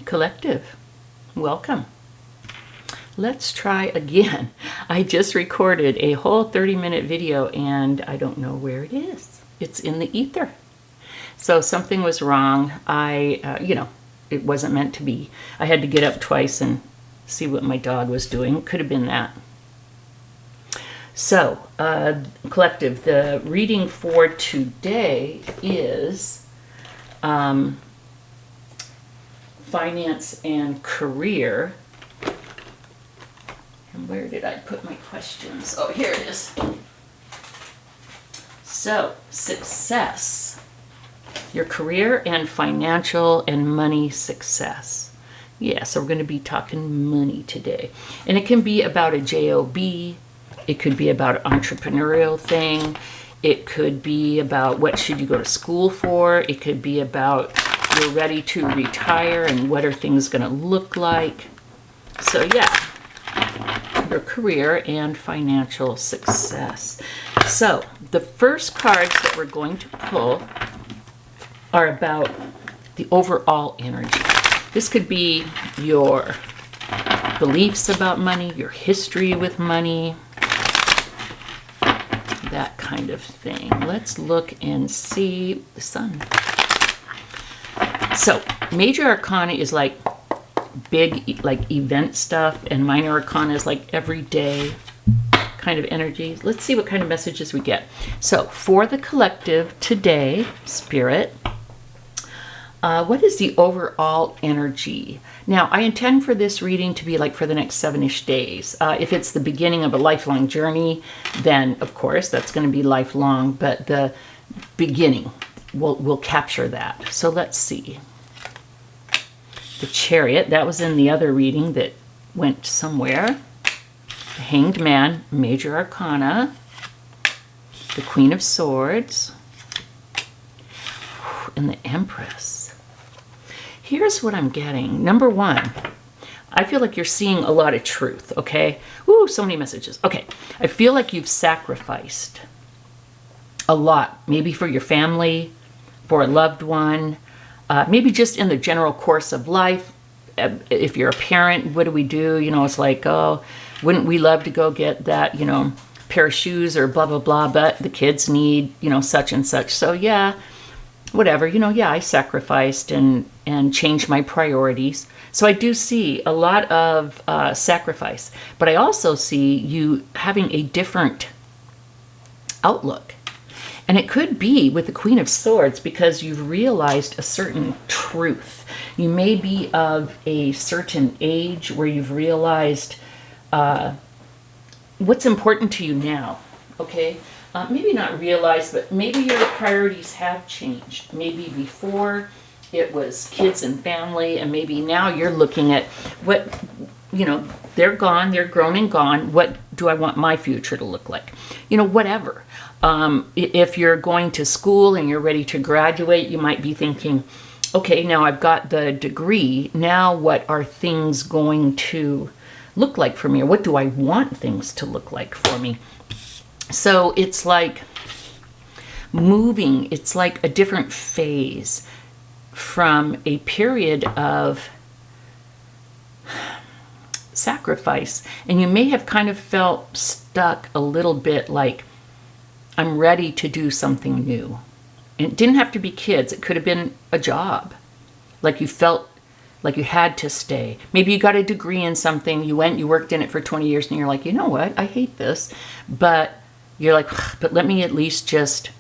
Collective, welcome. Let's try again. I just recorded a whole 30-minute video and I don't know where it is. It's in the ether. So something was wrong. It wasn't meant to be. I had to get up twice and see what my dog was doing. Could have been that. So, collective, the reading for today is finance and career. And where did I put my questions? Oh, here it is. So, success. Your career and financial and money success. Yeah, so we're going to be talking money today. And it can be about a job. It could be about an entrepreneurial thing. It could be about what should you go to school for. It could be about you're ready to retire and what are things going to look like. So yeah, your career and financial success. So the first cards that we're going to pull are about the overall energy. This could be your beliefs about money, your history with money, that kind of thing. Let's look and see the sun. So major arcana is like big, like event stuff, and minor arcana is like everyday kind of energy. Let's see what kind of messages we get. So for the collective today, Spirit, what is the overall energy? Now, I intend for this reading to be like for the next 7-ish days. If it's the beginning of a lifelong journey, then of course that's going to be lifelong, but the beginning will capture that. So let's see. The Chariot, that was in the other reading that went somewhere. The Hanged Man, major arcana. The Queen of Swords. And the Empress. Here's what I'm getting. Number one, I feel like you're seeing a lot of truth, okay? Ooh, so many messages. Okay, I feel like you've sacrificed a lot, maybe for your family, for a loved one, maybe just in the general course of life. If you're a parent, what do we do? You know, it's like, oh, wouldn't we love to go get that, pair of shoes or blah, blah, blah, but the kids need, such and such. So yeah, whatever, I sacrificed and changed my priorities. So I do see a lot of sacrifice, but I also see you having a different outlook. And it could be with the Queen of Swords because you've realized a certain truth. You may be of a certain age where you've realized what's important to you now, okay? Maybe not realized, but maybe your priorities have changed. Maybe before it was kids and family, and maybe now you're looking at what, they're gone, they're grown and gone. What do I want my future to look like? Whatever. If you're going to school and you're ready to graduate, you might be thinking, okay, now I've got the degree. Now what are things going to look like for me? Or what do I want things to look like for me? So it's like moving. It's like a different phase from a period of sacrifice. And you may have kind of felt stuck a little bit like, I'm ready to do something new. And it didn't have to be kids. It could have been a job. Like you felt like you had to stay. Maybe you got a degree in something. You went, you worked in it for 20 years, and you're like, you know what? I hate this. But you're like, but let me at least just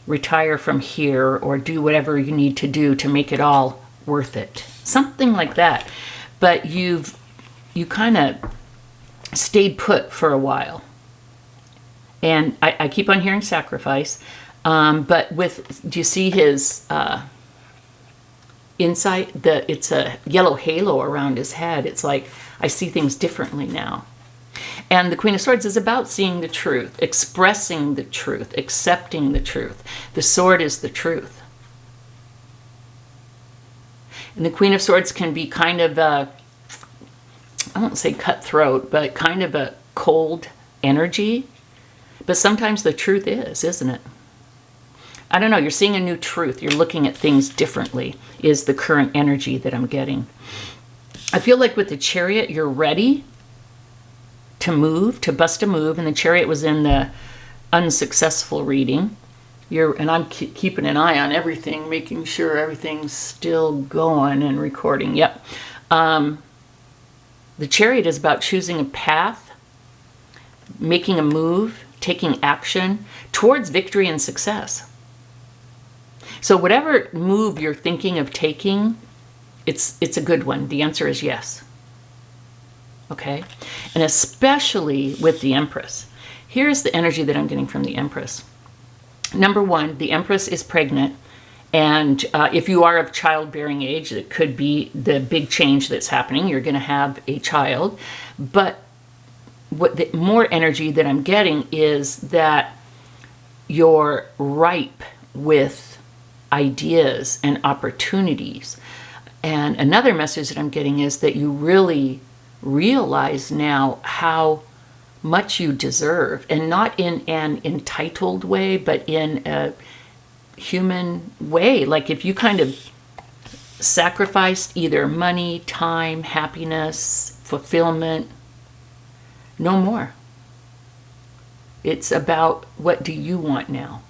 retire from here or do whatever you need to do to make it all worth it. Something like that. But you kind of stayed put for a while. And I keep on hearing sacrifice. But do you see his insight? It's a yellow halo around his head. It's like, I see things differently now. And the Queen of Swords is about seeing the truth, expressing the truth, accepting the truth. The sword is the truth. And the Queen of Swords can be kind of I won't say cutthroat, but kind of a cold energy. But sometimes the truth is, isn't it? I don't know, you're seeing a new truth. You're looking at things differently, is the current energy that I'm getting. I feel like with the Chariot, you're ready to move, to bust a move. And the Chariot was in the unsuccessful reading. And I'm keeping an eye on everything, making sure everything's still going and recording. Yep. The Chariot is about choosing a path, making a move, taking action towards victory and success. So whatever move you're thinking of taking, it's a good one. The answer is yes. Okay? And especially with the Empress. Here's the energy that I'm getting from the Empress. Number one, the Empress is pregnant. And if you are of childbearing age, it could be the big change that's happening. You're going to have a child. But what the more energy that I'm getting is that you're ripe with ideas and opportunities. And another message that I'm getting is that you really realize now how much you deserve, and not in an entitled way, but in a human way. Like if you kind of sacrificed either money, time, happiness, fulfillment, no more. It's about what do you want now.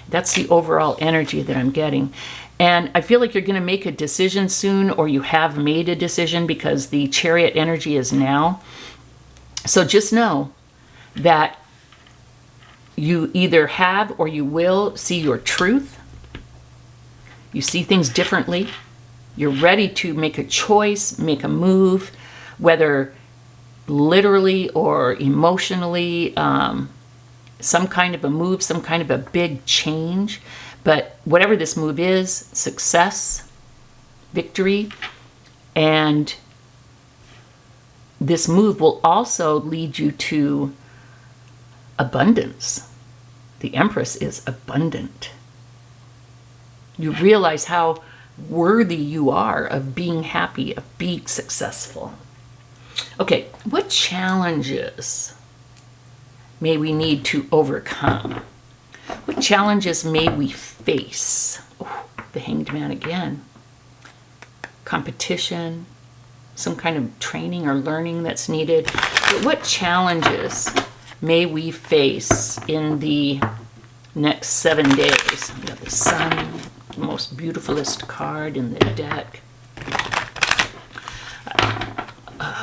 That's the overall energy that I'm getting. And I feel like you're going to make a decision soon, or you have made a decision, because the Chariot energy is now. So just know that you either have or you will see your truth. You see things differently. You're ready to make a choice, make a move, whether literally or emotionally, some kind of a move, some kind of a big change. But whatever this move is, success, victory, and this move will also lead you to abundance. The Empress is abundant. You realize how worthy you are of being happy, of being successful. Okay, what challenges may we need to overcome? What challenges may we face? Oh, the Hanged Man again. Competition, some kind of training or learning that's needed. But what challenges may we face in the next 7 days? We got the Sun, the most beautifulest card in the deck.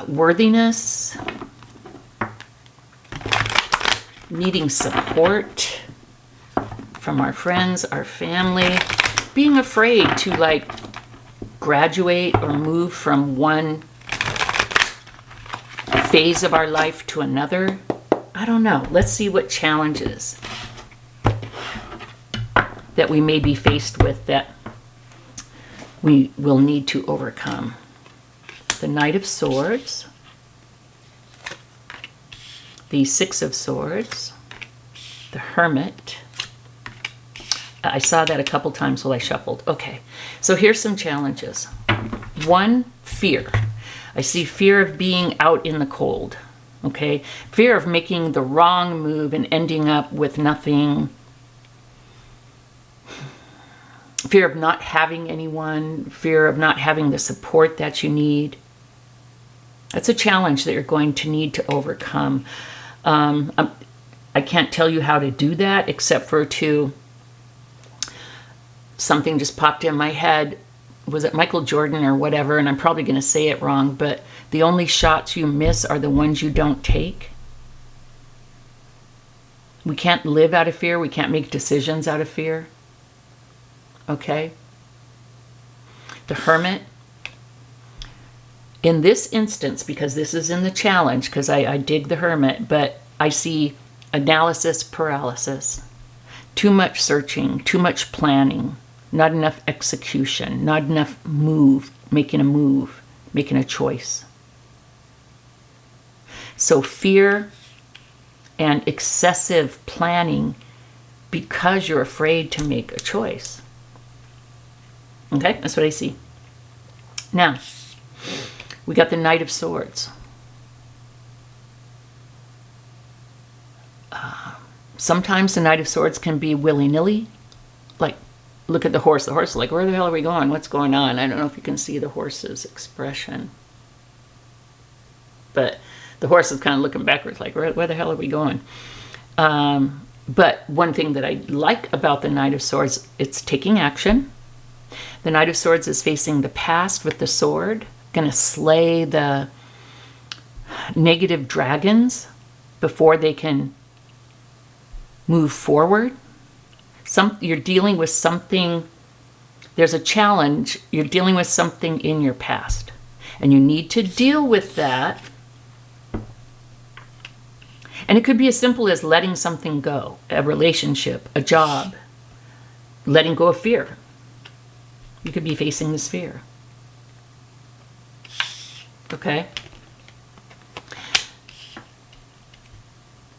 Worthiness, needing support from our friends, our family, being afraid to like graduate or move from one phase of our life to another. I don't know. Let's see what challenges that we may be faced with that we will need to overcome. The Knight of Swords, the Six of Swords, the Hermit. I saw that a couple times while I shuffled. Okay, so here's some challenges. One, fear. I see fear of being out in the cold. Okay, fear of making the wrong move and ending up with nothing. Fear of not having anyone. Fear of not having the support that you need. That's a challenge that you're going to need to overcome. I can't tell you how to do that except for something just popped in my head. Was it Michael Jordan or whatever? And I'm probably going to say it wrong, but the only shots you miss are the ones you don't take. We can't live out of fear. We can't make decisions out of fear. Okay? The Hermit. In this instance, because this is in the challenge, because I dig the Hermit, but I see analysis paralysis. Too much searching, too much planning, not enough execution, not enough making a choice. So fear and excessive planning because you're afraid to make a choice. Okay, that's what I see. Now, we got the Knight of Swords. Sometimes the Knight of Swords can be willy-nilly. look at the horse. The horse is like, where the hell are we going? What's going on? I don't know if you can see the horse's expression. But the horse is kind of looking backwards, like, where the hell are we going? But one thing that I like about the Knight of Swords, it's taking action. The Knight of Swords is facing the past with the sword, going to slay the negative dragons before they can move forward. You're dealing with something, there's a challenge, you're dealing with something in your past. And you need to deal with that. And it could be as simple as letting something go, a relationship, a job, letting go of fear. You could be facing this fear. Okay?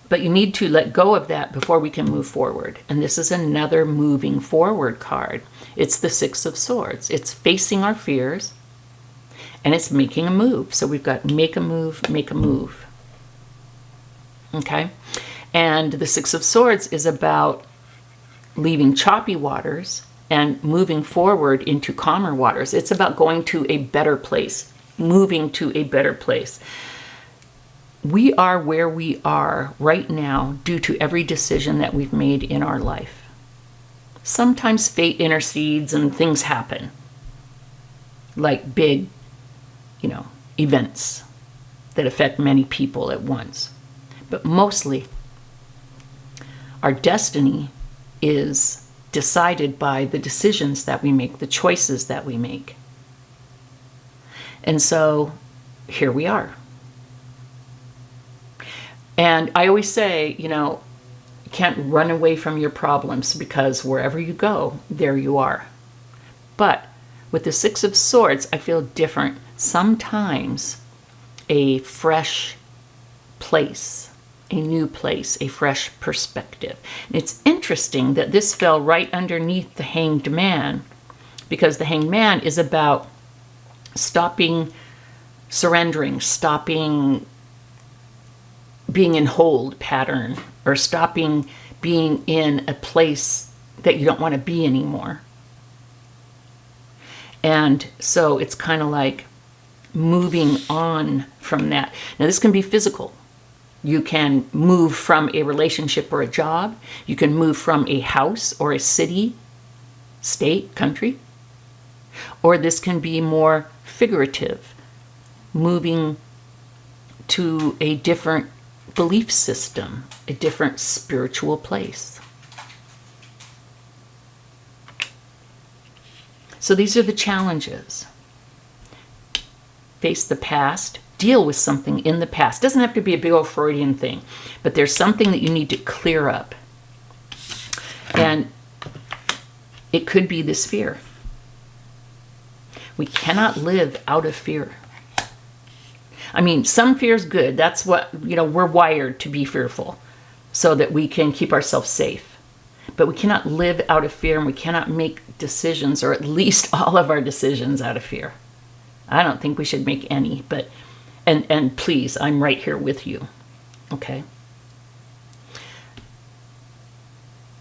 But you need to let go of that before we can move forward. And this is another moving forward card. It's the Six of Swords. It's facing our fears, and it's making a move. So we've got make a move, make a move. Okay? And the Six of Swords is about leaving choppy waters and moving forward into calmer waters. It's about going to a better place, moving to a better place. We are where we are right now due to every decision that we've made in our life. Sometimes fate intercedes and things happen, like big, events that affect many people at once. But mostly, our destiny is decided by the decisions that we make, the choices that we make. And so, here we are. And I always say, you can't run away from your problems, because wherever you go, there you are. But with the Six of Swords, I feel different. Sometimes a fresh place, a new place, a fresh perspective. And it's interesting that this fell right underneath the Hanged Man, because the Hanged Man is about stopping surrendering, stopping being in hold pattern, or stopping being in a place that you don't want to be anymore. And so it's kind of like moving on from that. Now this can be physical. You can move from a relationship or a job. You can move from a house or a city, state, country. Or this can be more figurative, moving to a different belief system, a different spiritual place. So these are the challenges. Face the past, deal with something in the past. Doesn't have to be a big old Freudian thing, but there's something that you need to clear up. And it could be this fear. We cannot live out of fear. I mean, some fear is good. That's what, we're wired to be fearful so that we can keep ourselves safe. But we cannot live out of fear, and we cannot make decisions, or at least all of our decisions, out of fear. I don't think we should make any, but, and please, I'm right here with you, okay?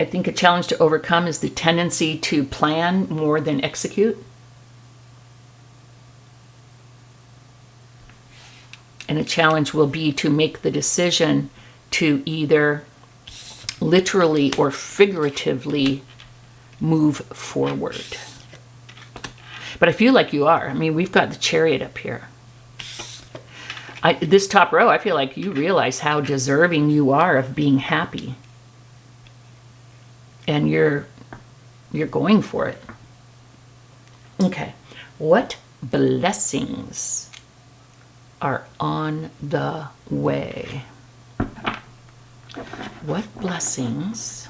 I think a challenge to overcome is the tendency to plan more than execute. And a challenge will be to make the decision to either literally or figuratively move forward. But I feel like you are. I mean, we've got the Chariot up here. This top row, I feel like you realize how deserving you are of being happy. And you're going for it. Okay. What blessings are on the way? What blessings?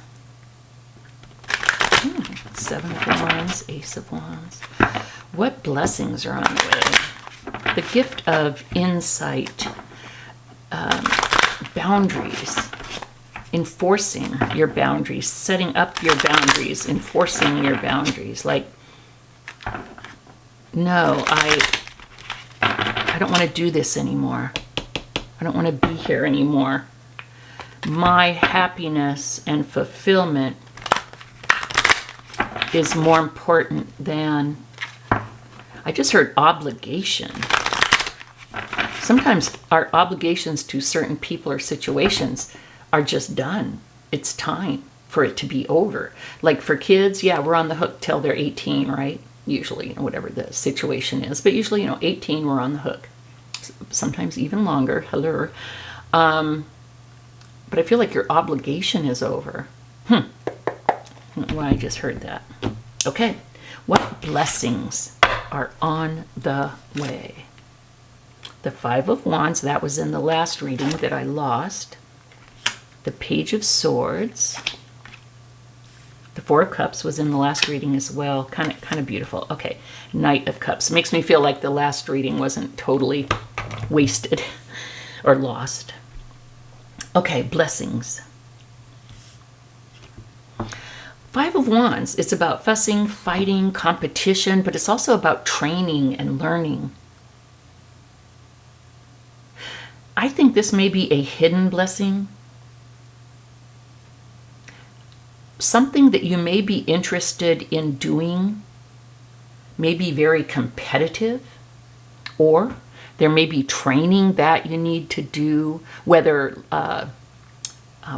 Seven of Wands, Ace of Wands. What blessings are on the way? The gift of insight, boundaries, enforcing your boundaries, setting up your boundaries, enforcing your boundaries. Like, no, I don't want to do this anymore. I don't want to be here anymore. My happiness and fulfillment is more important than, I just heard obligation. Sometimes our obligations to certain people or situations are just done. It's time for it to be over. Like for kids, yeah, we're on the hook till they're 18, right? Usually, whatever the situation is. But usually, 18, we're on the hook. Sometimes even longer. Hello. But I feel like your obligation is over. Well, I just heard that. Okay. What blessings are on the way? The Five of Wands, that was in the last reading that I lost. The Page of Swords. The Four of Cups was in the last reading as well. Kind of beautiful. Okay. Knight of Cups. Makes me feel like the last reading wasn't totally wasted or lost. Okay, blessings. Five of Wands, it's about fussing, fighting, competition, but it's also about training and learning. I think this may be a hidden blessing. Something that you may be interested in doing may be very competitive, or there may be training that you need to do, whether,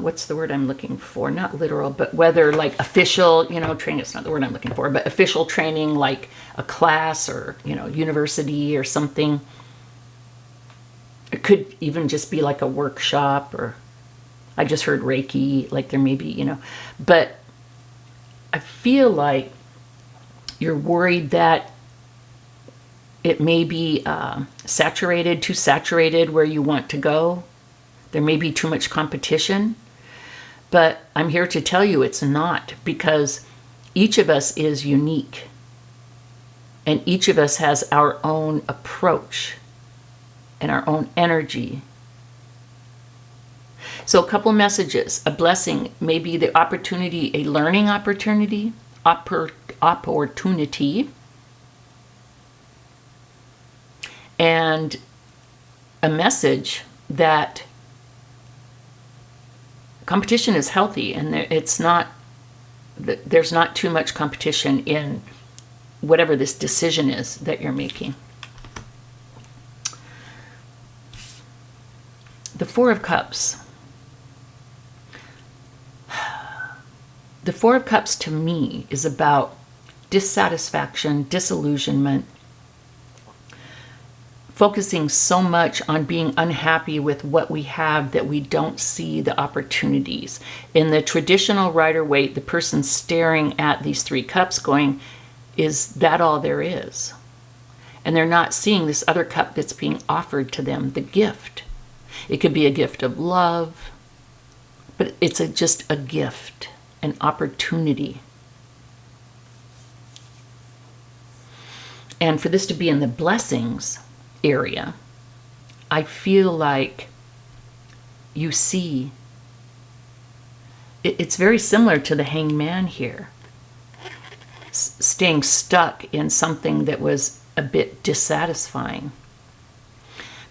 what's the word I'm looking for? Not literal, but whether like official, training, it's not the word I'm looking for, but official training like a class or, university or something. It could even just be like a workshop, or I just heard Reiki, like there may be, but I feel like you're worried that it may be too saturated where you want to go. There may be too much competition, but I'm here to tell you it's not, because each of us is unique and each of us has our own approach and our own energy. So a couple messages. A blessing may be the opportunity, a learning opportunity, and a message that competition is healthy, and there's not too much competition in whatever this decision is that you're making. The Four of Cups. The Four of Cups to me is about dissatisfaction, disillusionment, focusing so much on being unhappy with what we have that we don't see the opportunities. In the traditional Rider-Waite, the person staring at these three cups going, is that all there is? And they're not seeing this other cup that's being offered to them, the gift. It could be a gift of love, but it's just a gift, an opportunity. And for this to be in the blessings area, I feel like you see, it's very similar to the Hanged Man here. Staying stuck in something that was a bit dissatisfying.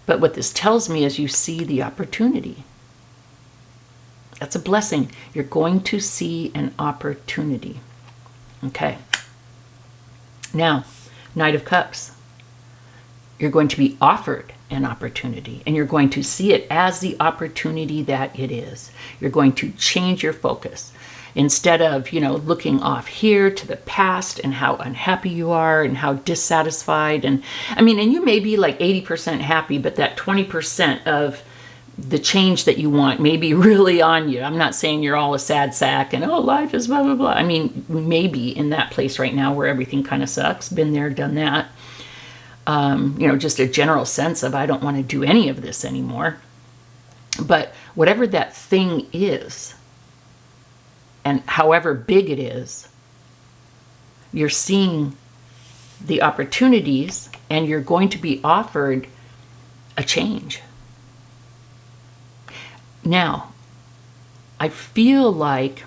But what this tells me is you see the opportunity. That's a blessing. You're going to see an opportunity. Okay. Now, Knight of Cups. You're going to be offered an opportunity, and you're going to see it as the opportunity that it is. You're going to change your focus. Instead of, looking off here to the past and how unhappy you are and how dissatisfied. And you may be like 80% happy, but that 20% of the change that you want may be really on you. I'm not saying you're all a sad sack and, life is blah, blah, blah. Maybe in that place right now where everything kind of sucks. Been there, done that. Just a general sense of I don't want to do any of this anymore. But whatever that thing is, and however big it is, you're seeing the opportunities and you're going to be offered a change. Now, I feel like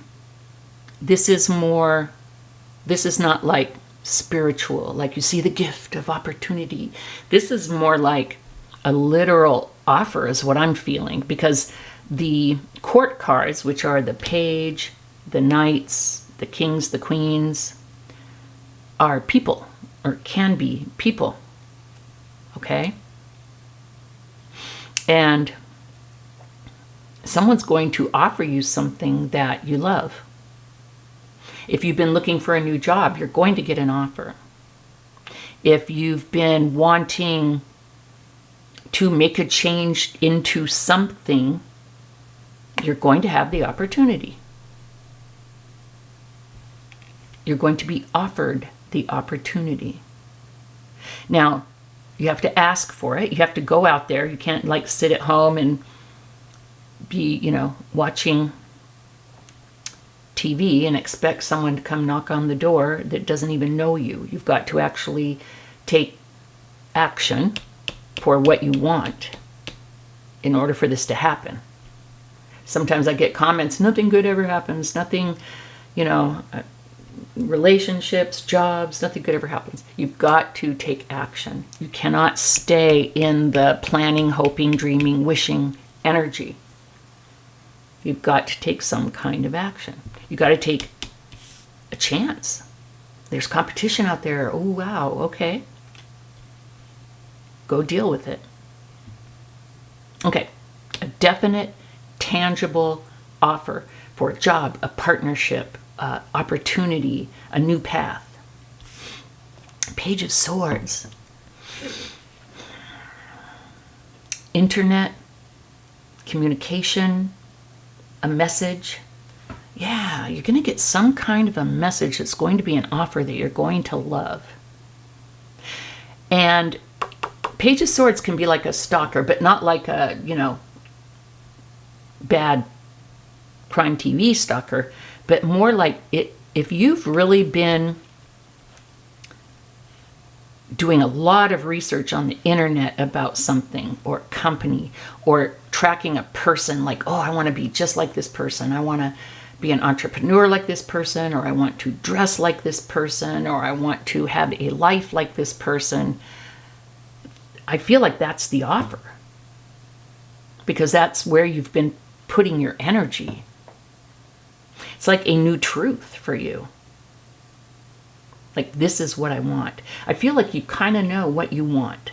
this is not like spiritual, like you see the gift of opportunity. This is more like a literal offer is what I'm feeling, because the court cards, which are the Page, the Knights, the Kings, the Queens, are people, or can be people. Okay? And someone's going to offer you something that you love. If you've been looking for a new job, you're going to get an offer. If you've been wanting to make a change into something, you're going to have the opportunity. You're going to be offered the opportunity. Now, you have to ask for it. You have to go out there. You can't like sit at home and be, watching TV and expect someone to come knock on the door that doesn't even know you. You've got to actually take action for what you want in order for this to happen. Sometimes I get comments, nothing good ever happens, nothing, relationships, jobs, nothing good ever happens. You've got to take action. You cannot stay in the planning, hoping, dreaming, wishing energy. You've got to take some kind of action. You've got to take a chance. There's competition out there. Oh, wow, okay. Go deal with it. Okay, a definite, tangible offer for a job, a partnership, opportunity, a new path. Page of Swords. Internet, communication, a message. Yeah, you're going to get some kind of a message that's going to be an offer that you're going to love. And Page of Swords can be like a stalker, but not like a, bad crime TV stalker, but more like it. If you've really been doing a lot of research on the internet about something or company, or tracking a person, like, oh, I want to be just like this person. I want to be an entrepreneur like this person, or I want to dress like this person, or I want to have a life like this person. I feel like that's the offer, because that's where you've been putting your energy. It's like a new truth for you. Like, this is what I want. I feel like you kind of know what you want.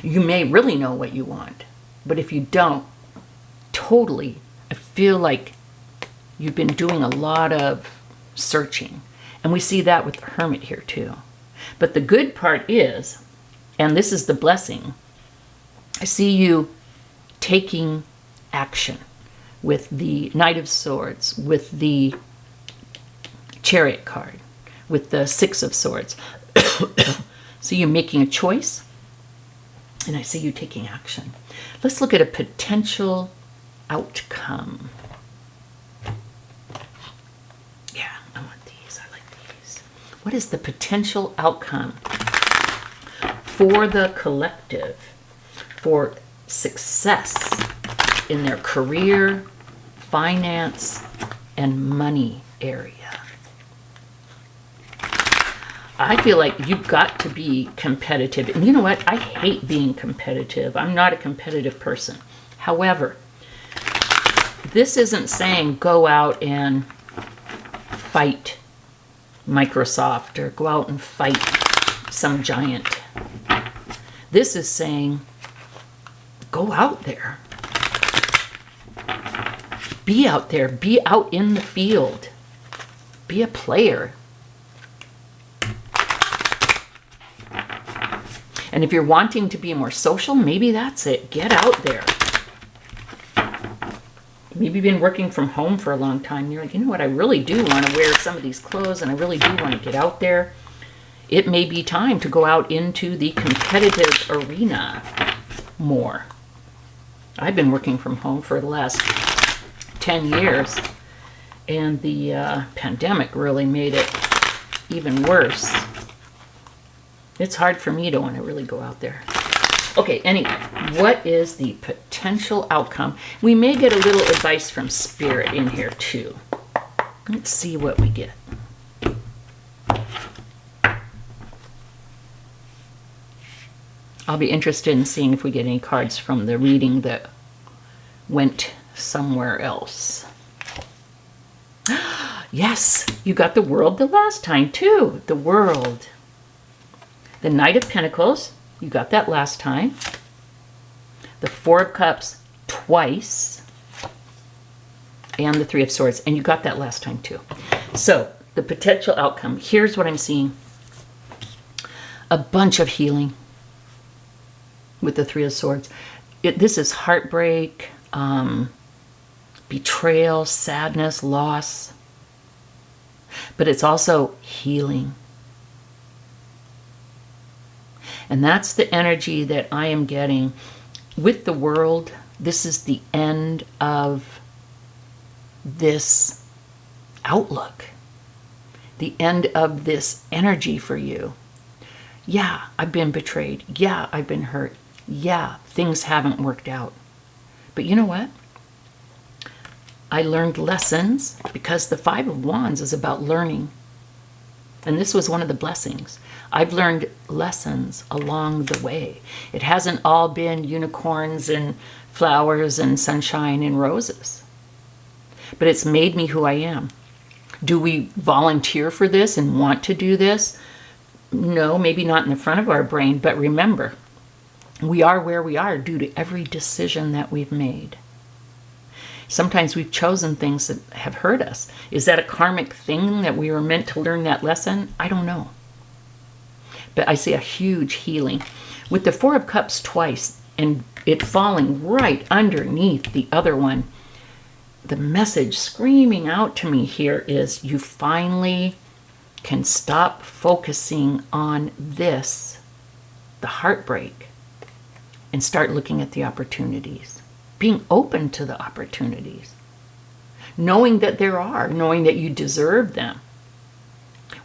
You may really know what you want, but if you don't, totally, I feel like you've been doing a lot of searching. And we see that with the Hermit here too. But the good part is, and this is the blessing, I see you taking action with the Knight of Swords, with the Chariot card, with the Six of Swords. So you're making a choice, and I see you taking action. Let's look at a potential outcome. Yeah, I want these. I like these. What is the potential outcome for the collective for success in their career, finance, and money area? I feel like you've got to be competitive. And you know what? I hate being competitive. I'm not a competitive person. However, this isn't saying go out and fight Microsoft or go out and fight some giant. This is saying go out there. Be out there. Be out in the field. Be a player. And if you're wanting to be more social, maybe that's it. Get out there. Maybe you've been working from home for a long time. And you're like, you know what? I really do want to wear some of these clothes, and I really do want to get out there. It may be time to go out into the competitive arena more. I've been working from home for the last 10 years, and the pandemic really made it even worse. It's hard for me to want to really go out there. Okay, anyway, what is the potential outcome? We may get a little advice from Spirit in here too. Let's see what we get. I'll be interested in seeing if we get any cards from the reading that went somewhere else. Yes, you got the World the last time too. The World. The Knight of Pentacles, you got that last time. The Four of Cups twice. And the Three of Swords, and you got that last time too. So, the potential outcome, here's what I'm seeing. A bunch of healing with the Three of Swords. This is heartbreak, betrayal, sadness, loss. But it's also healing. And that's the energy that I am getting. With the World, this is the end of this outlook. The end of this energy for you. Yeah, I've been betrayed. Yeah, I've been hurt. Yeah, things haven't worked out. But you know what? I learned lessons, because the Five of Wands is about learning. And this was one of the blessings. I've learned lessons along the way. It hasn't all been unicorns and flowers and sunshine and roses. But it's made me who I am. Do we volunteer for this and want to do this? No, maybe not in the front of our brain, but remember, we are where we are due to every decision that we've made. Sometimes we've chosen things that have hurt us. Is that a karmic thing that we were meant to learn that lesson? I don't know. But I see a huge healing. With the Four of Cups twice and it falling right underneath the other one, the message screaming out to me here is you finally can stop focusing on this, the heartbreak, and start looking at the opportunities. Being open to the opportunities. Knowing that there are, knowing that you deserve them.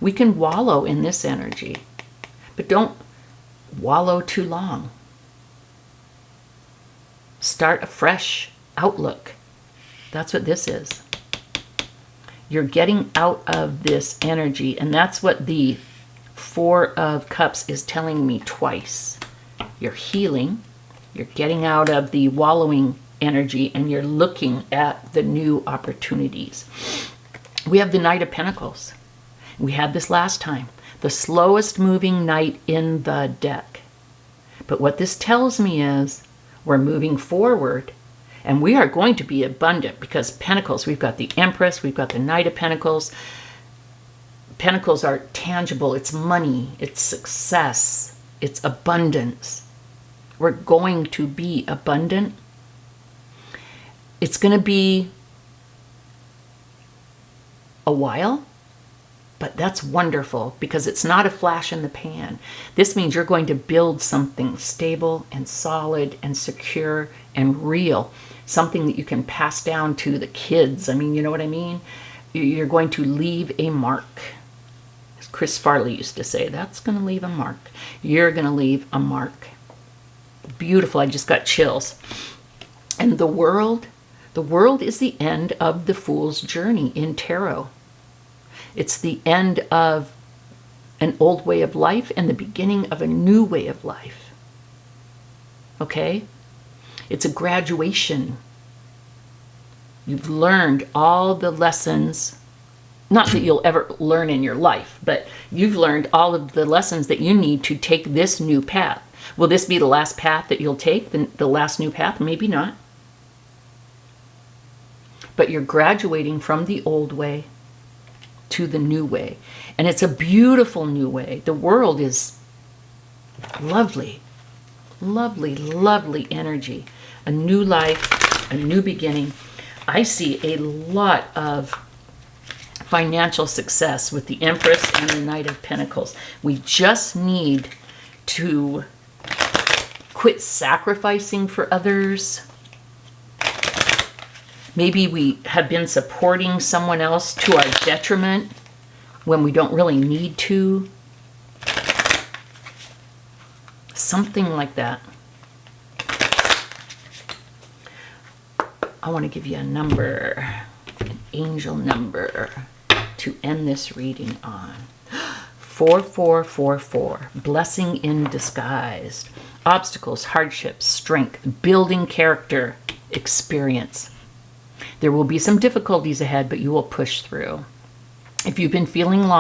We can wallow in this energy, but don't wallow too long. Start a fresh outlook. That's what this is. You're getting out of this energy, and that's what the Four of Cups is telling me twice. You're healing, you're getting out of the wallowing energy, and you're looking at the new opportunities. We have the Knight of Pentacles. We had this last time. The slowest moving knight in the deck. But what this tells me is we're moving forward. And we are going to be abundant because Pentacles, we've got the Empress, we've got the Knight of Pentacles. Pentacles are tangible. It's money, it's success, it's abundance. We're going to be abundant. It's going to be a while, but that's wonderful because it's not a flash in the pan. This means you're going to build something stable and solid and secure and real. Something that you can pass down to the kids. I mean, you know what I mean? You're going to leave a mark. As Chris Farley used to say, that's going to leave a mark. You're going to leave a mark. Beautiful. I just got chills. And the world is the end of the Fool's journey in tarot. It's the end of an old way of life and the beginning of a new way of life. Okay? It's a graduation. You've learned all the lessons, not that you'll ever learn in your life, but you've learned all of the lessons that you need to take this new path. Will this be the last path that you'll take, the last new path? Maybe not. But you're graduating from the old way to the new way. And it's a beautiful new way. The world is lovely. Lovely, lovely energy. A new life, a new beginning. I see a lot of financial success with the Empress and the Knight of Pentacles. We just need to quit sacrificing for others. Maybe we have been supporting someone else to our detriment when we don't really need to. Something like that. I want to give you a number, an angel number to end this reading on. 4444, blessing in disguise. Obstacles, hardships, strength, building character, experience. There will be some difficulties ahead, but you will push through. If you've been feeling lost,